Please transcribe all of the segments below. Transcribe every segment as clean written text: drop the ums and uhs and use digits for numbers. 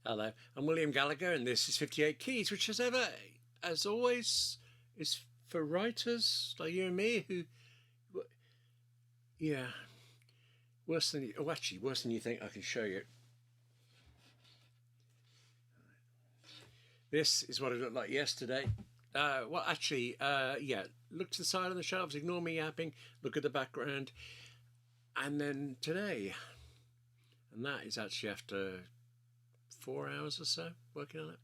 Hello, I'm William Gallagher, and this is 58 Keys, which, as always, is for writers like you and me who, yeah, worse than you, actually worse than you think. I can show you. This is what it looked like yesterday. Look to the side of the shelves, ignore me yapping, look at the background, and then today. And that is actually after 4 hours or so working on it.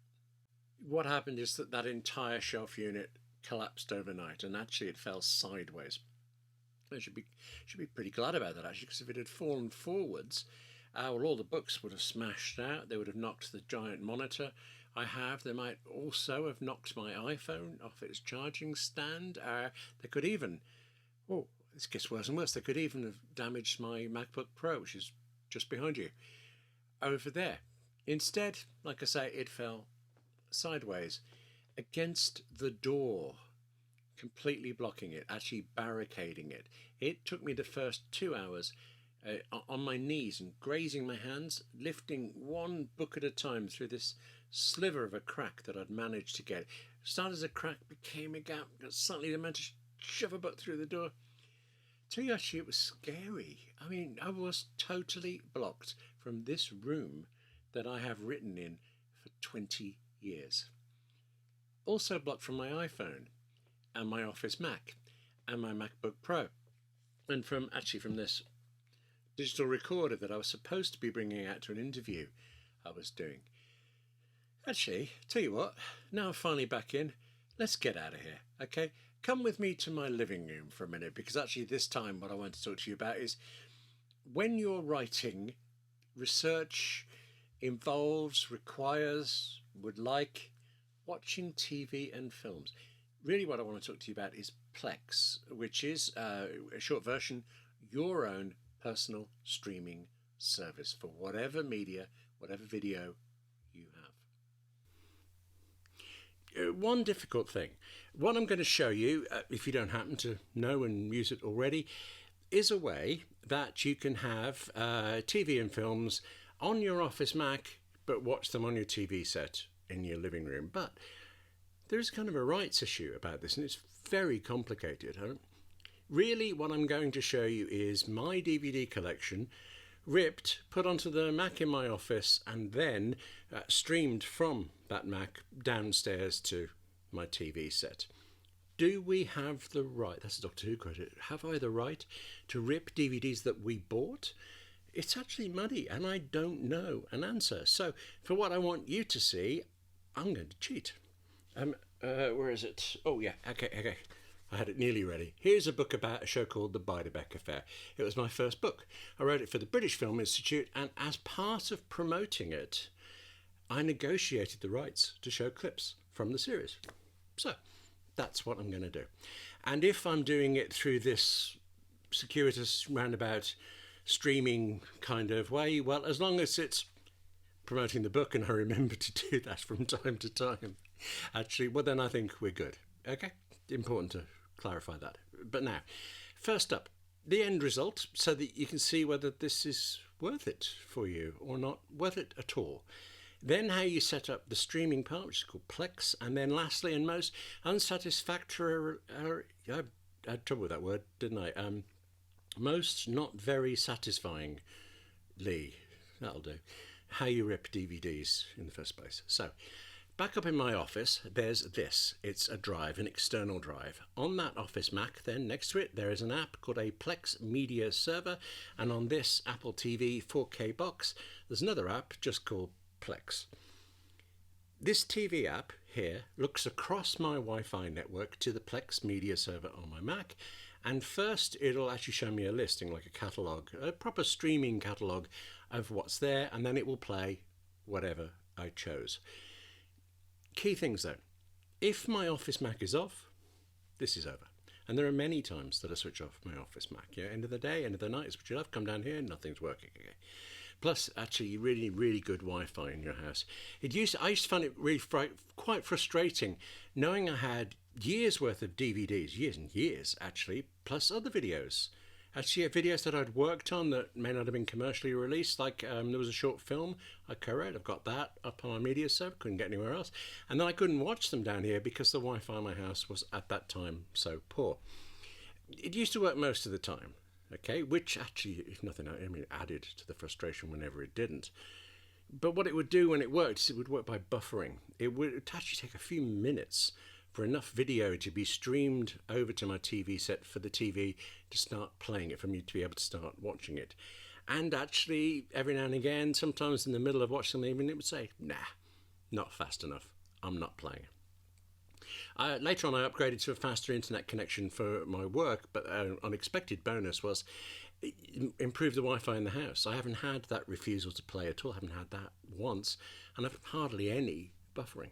What happened is that entire shelf unit collapsed overnight, and actually it fell sideways. I should be pretty glad about that, actually, because if it had fallen forwards, all the books would have smashed out. They would have knocked the giant monitor I have. They might also have knocked my iPhone off its charging stand. They could even, this gets worse and worse, they could even have damaged my MacBook Pro, which is just behind you, over there. Instead, like I say, it fell sideways against the door, completely blocking it, actually barricading it. It took me the first 2 hours on my knees and grazing my hands, lifting one book at a time through this sliver of a crack that I'd managed to get. Started as a crack, became a gap, suddenly I managed to shove a book through the door. Tell you, actually, it was scary. I mean, I was totally blocked from this room that I have written in for 20 years. Also blocked from my iPhone and my Office Mac and my MacBook Pro, and from this digital recorder that I was supposed to be bringing out to an interview I was doing. Actually, tell you what, now I'm finally back in, let's get out of here, okay? Come with me to my living room for a minute, because actually this time what I want to talk to you about is when you're writing, research requires, would like watching TV and films. Really what I want to talk to you about is Plex, which is a short version, your own personal streaming service for whatever media, whatever video you have. One difficult thing, what I'm going to show you, if you don't happen to know and use it already, is a way that you can have TV and films on your Office Mac, but watch them on your TV set in your living room. But there's kind of a rights issue about this, and it's very complicated. Really, what I'm going to show you is my DVD collection, ripped, put onto the Mac in my office, and then streamed from that Mac downstairs to my TV set. Do we have the right, that's a Doctor Who quote, have I the right to rip DVDs that we bought? It's actually muddy, and I don't know an answer. So for what I want you to see, I'm going to cheat. Where is it? Oh yeah, okay. I had it nearly ready. Here's a book about a show called The Beiderbecke Affair. It was my first book. I wrote it for the British Film Institute, and as part of promoting it, I negotiated the rights to show clips from the series. So that's what I'm going to do. And if I'm doing it through this circuitous roundabout streaming kind of way, well, as long as it's promoting the book and I remember to do that from time to time, actually, well, then I think we're good. Okay? Important to clarify that. But now, first up, the end result, so that you can see whether this is worth it for you or not worth it at all. Then how you set up the streaming part, which is called Plex, and then lastly and most unsatisfactory, I had trouble with that word, didn't I? Most not very satisfyingly, that'll do, how you rip DVDs in the first place. So, back up in my office, there's this. It's a drive, an external drive. On that Office Mac, then, next to it, there is an app called a Plex Media Server, and on this Apple TV 4K box, there's another app just called Plex. This TV app here looks across my Wi-Fi network to the Plex Media Server on my Mac, and first it'll actually show me a listing, like a catalogue, a proper streaming catalogue of what's there, and then it will play whatever I chose. Key things though, if my Office Mac is off, this is over. And there are many times that I switch off my Office Mac. Yeah, end of the day, end of the night, switch it off, come down here, nothing's working. Okay. Plus, actually, really, really good Wi-Fi in your house. I used to find it really quite frustrating, knowing I had years worth of DVDs, years and years actually, plus other videos Actually, videos that I'd worked on that may not have been commercially released, like there was a short film I co-wrote. I've got that up on my media server, couldn't get anywhere else. And then I couldn't watch them down here because the Wi-Fi in my house was at that time so poor. It used to work most of the time, okay, which actually, if nothing, I mean, added to the frustration whenever it didn't. But what it would do when it worked is it would work by buffering. It would actually take a few minutes for enough video to be streamed over to my TV set for the TV to start playing it, for me to be able to start watching it. And actually, every now and again, sometimes in the middle of watching something, it would say, nah, not fast enough. I'm not playing. Later on, I upgraded to a faster internet connection for my work, but an unexpected bonus was improve the Wi-Fi in the house. I haven't had that refusal to play at all. I haven't had that once, and I've hardly any buffering.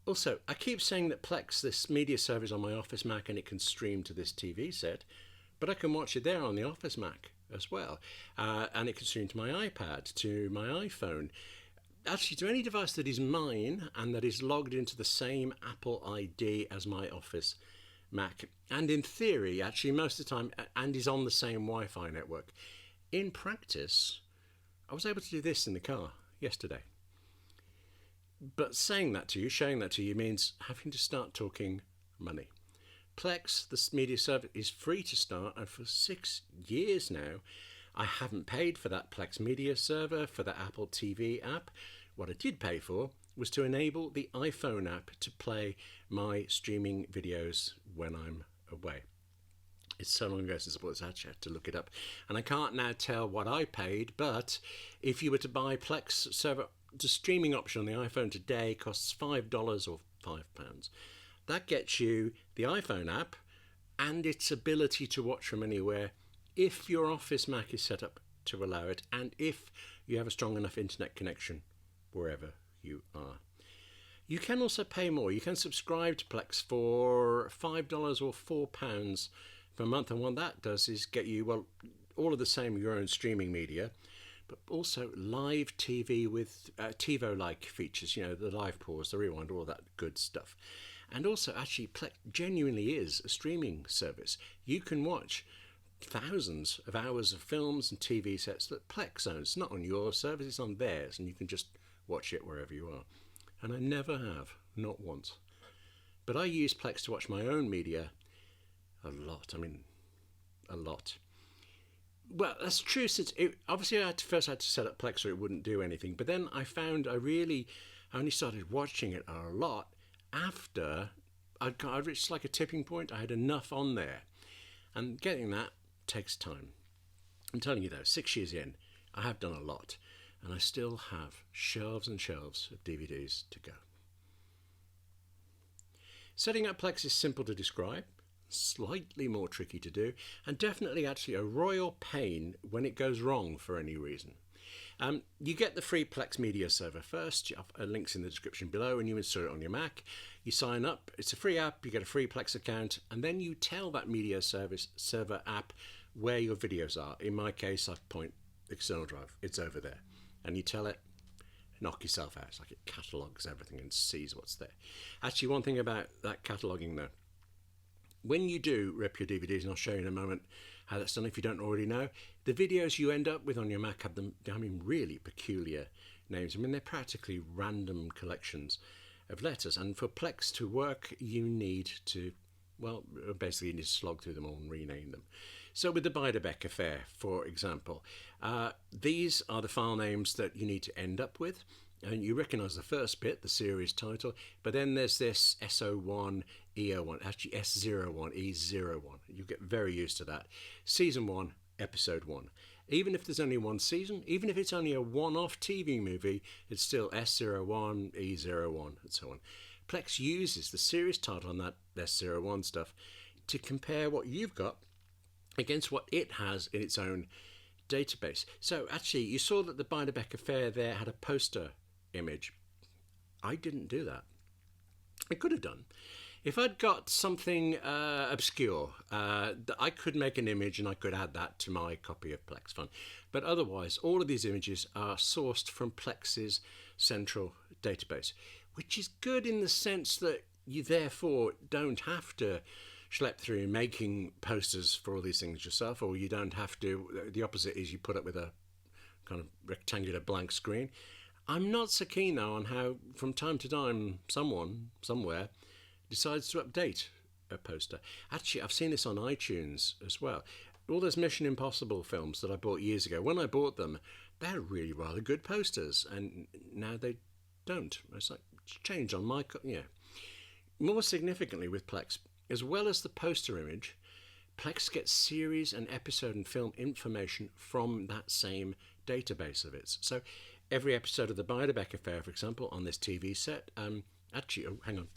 Also, I keep saying that Plex, this media server, is on my Office Mac and it can stream to this TV set, but I can watch it there on the Office Mac as well. And it can stream to my iPad, to my iPhone, actually to any device that is mine and that is logged into the same Apple ID as my Office Mac. And in theory, actually most of the time, and is on the same Wi-Fi network. In practice, I was able to do this in the car yesterday. But saying that to you, showing that to you, means having to start talking money. Plex, the media server, is free to start, and for 6 years now, I haven't paid for that Plex media server, for the Apple TV app. What I did pay for was to enable the iPhone app to play my streaming videos when I'm away. It's so long ago since I actually had to look it up. And I can't now tell what I paid, but if you were to buy Plex server, the streaming option on the iPhone today costs $5 or £5. That gets you the iPhone app and its ability to watch from anywhere if your Office Mac is set up to allow it, and if you have a strong enough internet connection wherever you are. You can also pay more. You can subscribe to Plex for $5 or £4 per month, and what that does is get you, well, all of the same, your own streaming media, but also live TV with TiVo-like features, you know, the live pause, the rewind, all that good stuff. And also, actually, Plex genuinely is a streaming service. You can watch thousands of hours of films and TV sets that Plex owns. It's not on your service, it's on theirs, and you can just watch it wherever you are. And I never have, not once. But I use Plex to watch my own media a lot. I mean, a lot. Well, that's true. Since obviously I first had to set up Plex or it wouldn't do anything. But then I found I only started watching it a lot after I reached like a tipping point. I had enough on there. And getting that takes time. I'm telling you though, 6 years in, I have done a lot. And I still have shelves and shelves of DVDs to go. Setting up Plex is simple to describe, slightly more tricky to do, and definitely actually a royal pain when it goes wrong for any reason. You get the free Plex media server first. Links in the description below, and you install it on your Mac. You sign up. It's a free app. You get a free Plex account, and then you tell that media server app where your videos are. In my case, I point external drive. It's over there, and you tell it, knock yourself out. It's like it catalogues everything and sees what's there. Actually, one thing about that cataloging though, when you do rip your DVDs, and I'll show you in a moment how that's done if you don't already know, the videos you end up with on your Mac have them, I mean, really peculiar names. I mean, they're practically random collections of letters. And for Plex to work, you need to, well, basically you need to slog through them all and rename them. So with the Beiderbecke Affair, for example, these are the file names that you need to end up with. And you recognise the first bit, the series title, but then there's this SO1, EO1, actually S01, E01. You get very used to that. Season 1, Episode 1. Even if there's only one season, even if it's only a one-off TV movie, it's still S01, E01, and so on. Plex uses the series title on that S01 stuff to compare what you've got against what it has in its own database. So actually, you saw that the Beiderbecke Affair there had a poster image. I didn't do that. I could have done. If I'd got something obscure, I could make an image and I could add that to my copy of Plex Fun. But otherwise, all of these images are sourced from Plex's central database, which is good in the sense that you therefore don't have to schlep through making posters for all these things yourself, or you don't have to. The opposite is you put up with a kind of rectangular blank screen. I'm not so keen though on how from time to time someone somewhere decides to update a poster. Actually, I've seen this on iTunes as well. All those Mission Impossible films that I bought years ago, when I bought them, they're really rather good posters, and now they don't. It's like change on my... Yeah. More significantly with Plex, as well as the poster image, Plex gets series and episode and film information from that same database of its. So every episode of the Beiderbecke Affair, for example, on this TV set, actually, oh, hang on.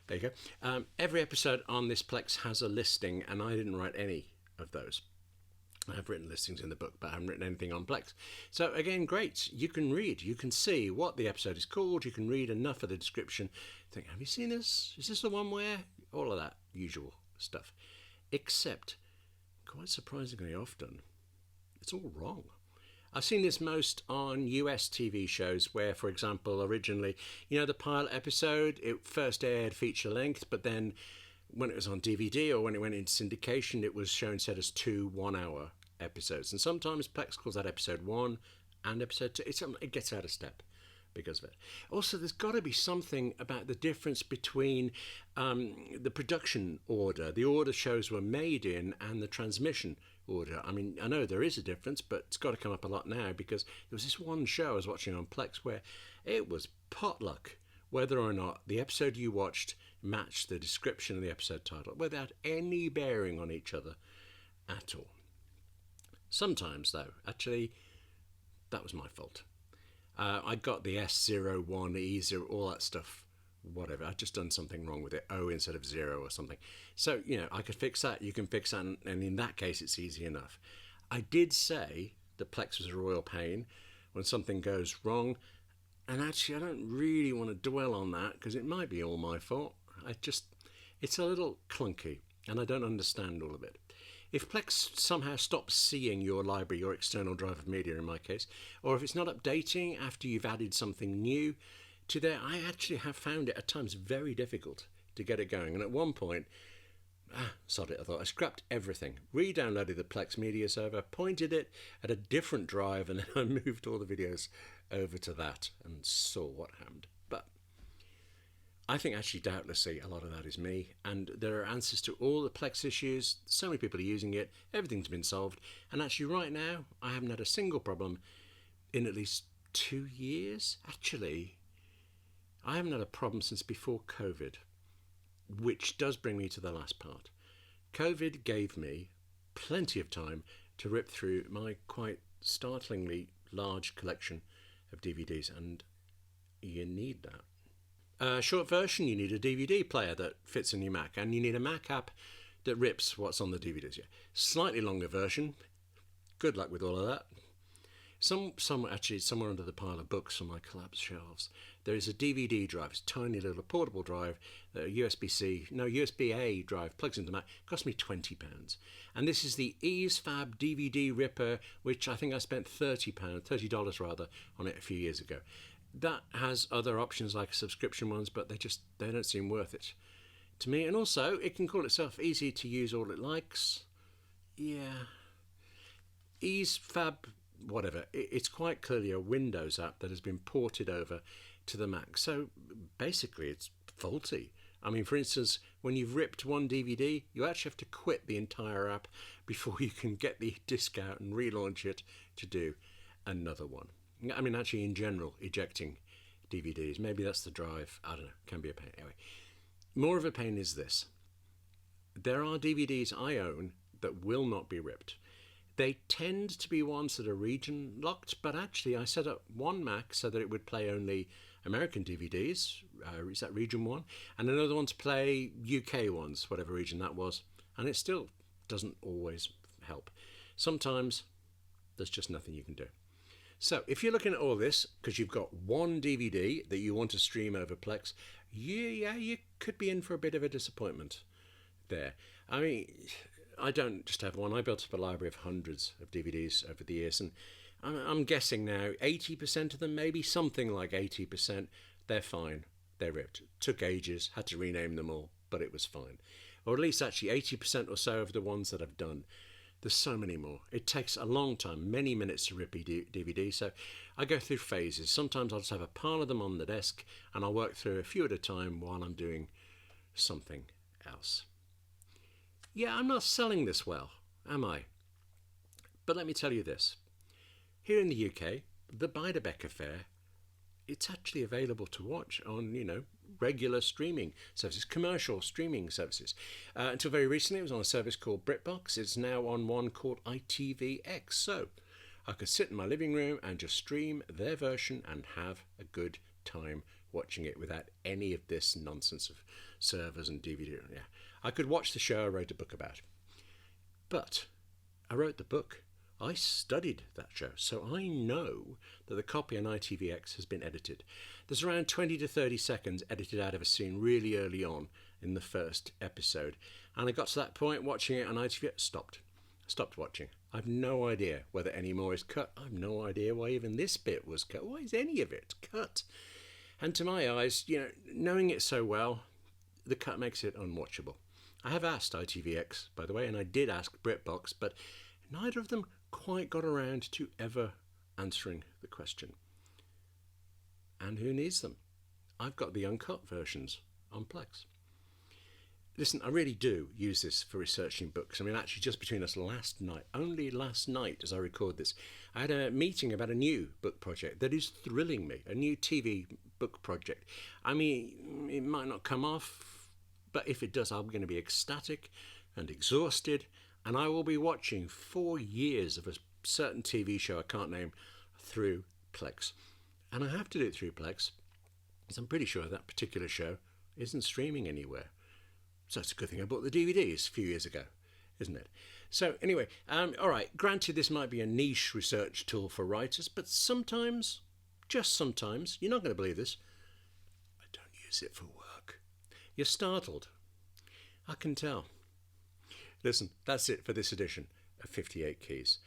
There you go. Every episode on this Plex has a listing, and I didn't write any of those. I have written listings in the book, but I haven't written anything on Plex. So again, great. You can read. You can see what the episode is called. You can read enough of the description. Think, have you seen this? Is this the one where? All of that usual stuff. Except, quite surprisingly often, it's all wrong. I've seen this most on US TV shows where, for example, originally, the pilot episode, it first aired feature length, but then when it was on DVD or when it went into syndication, it was shown set as 2 1-hour episodes. And sometimes Plex calls that episode 1 and episode 2. It gets out of step because of it. Also, there's got to be something about the difference between the production order, the order shows were made in, and the transmission order. I mean, I know there is a difference, but it's got to come up a lot now because there was this one show I was watching on Plex where it was potluck whether or not the episode you watched matched the description of the episode title without any bearing on each other at all. Sometimes, though, actually, that was my fault. I got the S01, E0, all that stuff, whatever. I'd just done something wrong with it, O instead of 0 or something. So, I could fix that, you can fix that, and in that case, it's easy enough. I did say that Plex was a royal pain when something goes wrong, and actually, I don't really want to dwell on that because it might be all my fault. It's a little clunky, and I don't understand all of it. If Plex somehow stops seeing your library, your external drive of media in my case, or if it's not updating after you've added something new to there, I actually have found it at times very difficult to get it going. And at one point, sod it, I thought. I scrapped everything, re-downloaded the Plex media server, pointed it at a different drive, and then I moved all the videos over to that and saw what happened. But I think actually doubtlessly a lot of that is me, and there are answers to all the Plex issues. So many people are using it, everything's been solved, and actually right now I haven't had a single problem in at least 2 years. Actually, I haven't had a problem since before COVID, which does bring me to the last part. COVID gave me plenty of time to rip through my quite startlingly large collection of DVDs, and you need that. Short version, you need a DVD player that fits in your Mac, and you need a Mac app that rips what's on the DVDs. Yeah. Slightly longer version, good luck with all of that. Somewhere under the pile of books on my collapsed shelves, there is a DVD drive. It's a tiny little portable drive, USB-A drive, plugs into Mac, cost me £20. And this is the EaseFab DVD Ripper, which I think I spent $30 rather, on it a few years ago. That has other options like subscription ones, but they don't seem worth it to me. And also, it can call itself easy to use all it likes. Yeah. EaseFab, whatever. It's quite clearly a Windows app that has been ported over to the Mac. So basically, it's faulty. I mean, for instance, when you've ripped one DVD, you actually have to quit the entire app before you can get the disk out and relaunch it to do another one. I mean, actually, in general, ejecting DVDs, maybe that's the drive, I don't know, can be a pain. Anyway, more of a pain is this. There are DVDs I own that will not be ripped. They tend to be ones that are region locked, but actually I set up one Mac so that it would play only American DVDs, is that region 1, and another one to play UK ones, whatever region that was, and it still doesn't always help. Sometimes there's just nothing you can do. So if you're looking at all this because you've got one DVD that you want to stream over Plex, you could be in for a bit of a disappointment there. I mean, I don't just have one. I built up a library of hundreds of DVDs over the years, and I'm guessing now 80% of them, maybe something like 80%, they're fine. they're ripped. Took ages, had to rename them all, but it was fine. Or at least actually 80% or so of the ones that I've done. There's so many more. It takes a long time, many minutes to rip a DVD, so I go through phases. Sometimes I'll just have a pile of them on the desk and I'll work through a few at a time while I'm doing something else. Yeah, I'm not selling this well, am I? But let me tell you this. Here in the UK, the Beiderbecke Affair, it's actually available to watch on, regular streaming services, commercial streaming services. Until very recently, it was on a service called BritBox. It's now on one called ITVX. So I could sit in my living room and just stream their version and have a good time watching it without any of this nonsense of servers and DVD. Yeah, I could watch the show I wrote a book about. But I wrote the book. I studied that show, so I know that the copy on ITVX has been edited. There's around 20 to 30 seconds edited out of a scene really early on in the first episode. And I got to that point watching it on ITVX, stopped watching. I've no idea whether any more is cut. I've no idea why even this bit was cut. Why is any of it cut? And to my eyes, knowing it so well, the cut makes it unwatchable. I have asked ITVX, by the way, and I did ask BritBox, but neither of them quite got around to ever answering the question. And who needs them? I've got the uncut versions on Plex. Listen, I really do use this for researching books. I mean, actually, just between us only last night as I record this, I had a meeting about a new book project that is thrilling me, a new TV book project. I mean, it might not come off, but if it does, I'm going to be ecstatic and exhausted, and I will be watching 4 years of a certain TV show I can't name through Plex. And I have to do it through Plex, because I'm pretty sure that particular show isn't streaming anywhere. So it's a good thing I bought the DVDs a few years ago, isn't it? So anyway, all right, granted this might be a niche research tool for writers, but sometimes, just sometimes, you're not going to believe this, I don't use it for work. You're startled. I can tell. Listen, that's it for this edition of 58 Keys.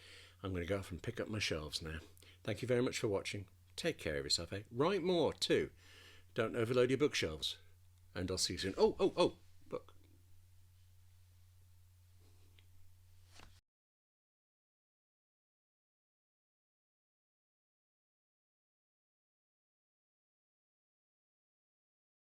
I'm going to go off and pick up my shelves now. Thank you very much for watching. Take care of yourself, eh? Write more too. Don't overload your bookshelves. And I'll see you soon. Oh,